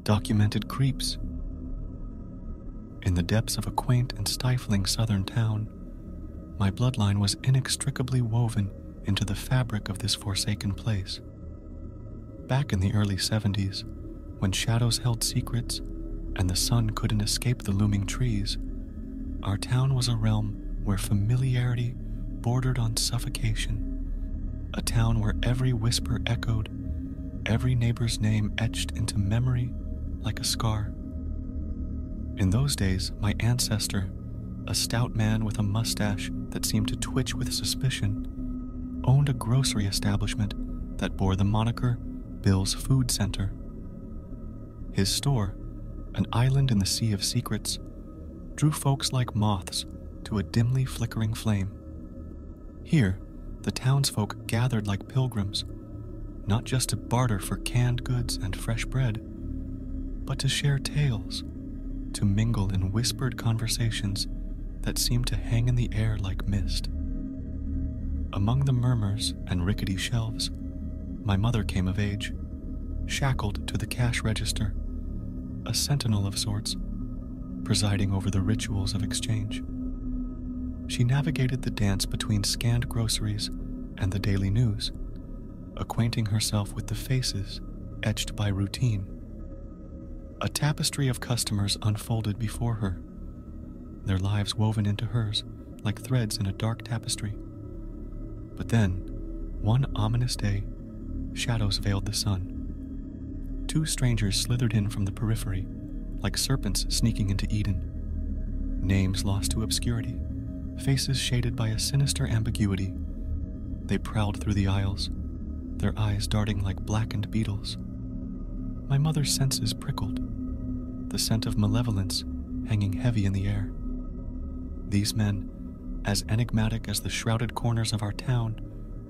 documented creeps. In the depths of a quaint and stifling southern town, my bloodline was inextricably woven into the fabric of this forsaken place. Back in the early 70s, when shadows held secrets and the sun couldn't escape the looming trees, our town was a realm where familiarity bordered on suffocation, a town where every whisper echoed, every neighbor's name etched into memory like a scar. In those days, my ancestor, a stout man with a mustache that seemed to twitch with suspicion, owned a grocery establishment that bore the moniker Bill's Food Center. His store, an island in the sea of secrets, drew folks like moths to a dimly flickering flame. Here, the townsfolk gathered like pilgrims, not just to barter for canned goods and fresh bread, but to share tales, to mingle in whispered conversations that seemed to hang in the air like mist. Among the murmurs and rickety shelves, my mother came of age, shackled to the cash register, a sentinel of sorts, presiding over the rituals of exchange. She navigated the dance between scanned groceries and the daily news, acquainting herself with the faces etched by routine. A tapestry of customers unfolded before her, their lives woven into hers like threads in a dark tapestry. But then, one ominous day, shadows veiled the sun. Two strangers slithered in from the periphery, like serpents sneaking into Eden. Names lost to obscurity, faces shaded by a sinister ambiguity. They prowled through the aisles, their eyes darting like blackened beetles. My mother's senses prickled, the scent of malevolence hanging heavy in the air. These men, as enigmatic as the shrouded corners of our town,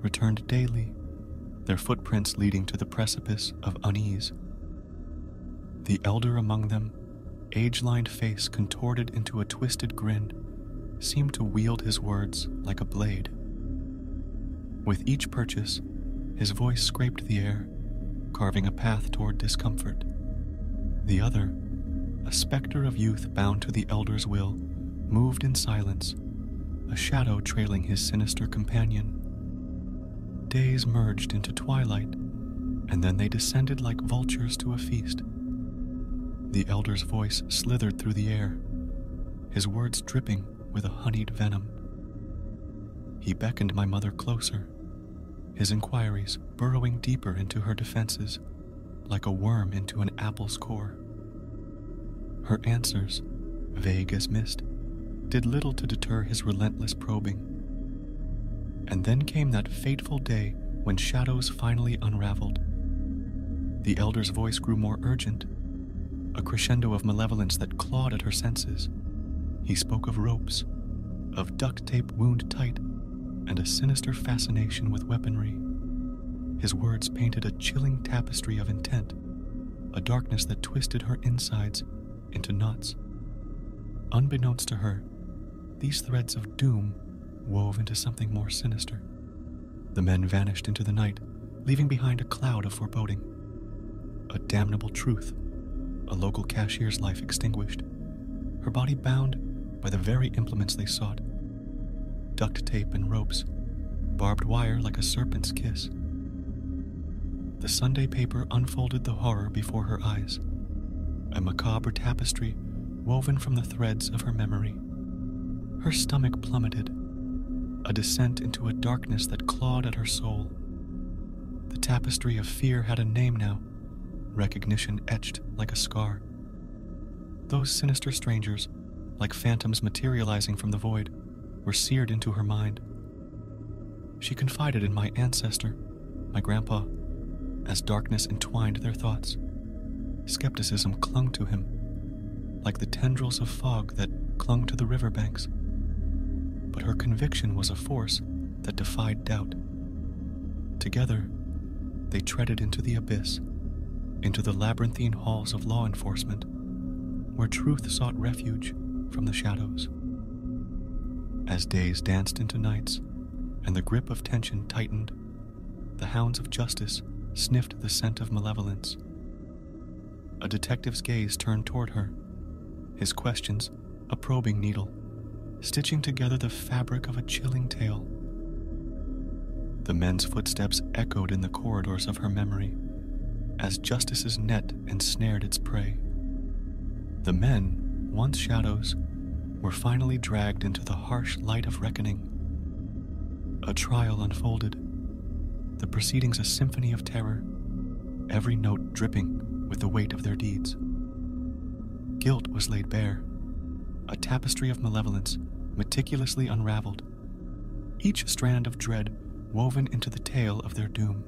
returned daily, their footprints leading to the precipice of unease. The elder among them, age-lined face contorted into a twisted grin, seemed to wield his words like a blade. With each purchase, his voice scraped the air, carving a path toward discomfort. The other, a specter of youth bound to the elder's will, moved in silence, a shadow trailing his sinister companion. Days merged into twilight, and then they descended like vultures to a feast. The elder's voice slithered through the air, his words dripping with a honeyed venom. He beckoned my mother closer, his inquiries burrowing deeper into her defenses, like a worm into an apple's core. Her answers, vague as mist, did little to deter his relentless probing. And then came that fateful day when shadows finally unraveled. The elder's voice grew more urgent, a crescendo of malevolence that clawed at her senses. He spoke of ropes, of duct tape wound tight, and a sinister fascination with weaponry. His words painted a chilling tapestry of intent, a darkness that twisted her insides into knots. Unbeknownst to her, these threads of doom wove into something more sinister. The men vanished into the night, leaving behind a cloud of foreboding. A damnable truth, a local cashier's life extinguished, her body bound by the very implements they sought. Duct tape and ropes, barbed wire like a serpent's kiss. The Sunday paper unfolded the horror before her eyes, a macabre tapestry woven from the threads of her memory. Her stomach plummeted, a descent into a darkness that clawed at her soul. The tapestry of fear had a name now, recognition etched like a scar. Those sinister strangers, like phantoms materializing from the void, were seared into her mind. She confided in my ancestor, my grandpa, as darkness entwined their thoughts. Skepticism clung to him, like the tendrils of fog that clung to the riverbanks. But her conviction was a force that defied doubt. Together, they treaded into the abyss, into the labyrinthine halls of law enforcement, where truth sought refuge from the shadows. As days danced into nights, and the grip of tension tightened, the hounds of justice sniffed the scent of malevolence. A detective's gaze turned toward her, his questions a probing needle, stitching together the fabric of a chilling tale. The men's footsteps echoed in the corridors of her memory as justice's net ensnared its prey. The men, once shadows, were finally dragged into the harsh light of reckoning. A trial unfolded, the proceedings a symphony of terror, every note dripping with the weight of their deeds. Guilt was laid bare, a tapestry of malevolence meticulously unraveled, each strand of dread woven into the tale of their doom.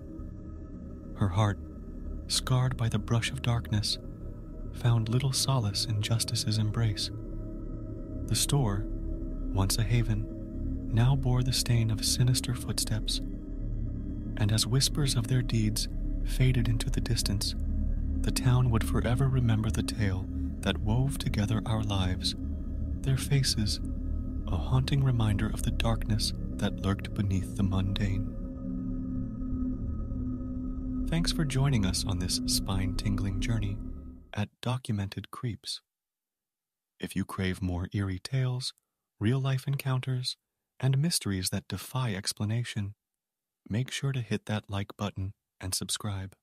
Her heart, scarred by the brush of darkness, found little solace in justice's embrace. The store, once a haven, now bore the stain of sinister footsteps, and as whispers of their deeds faded into the distance, the town would forever remember the tale that wove together our lives, their faces, a haunting reminder of the darkness that lurked beneath the mundane. Thanks for joining us on this spine-tingling journey at Documented Creeps. If you crave more eerie tales, real-life encounters, and mysteries that defy explanation, make sure to hit that like button and subscribe.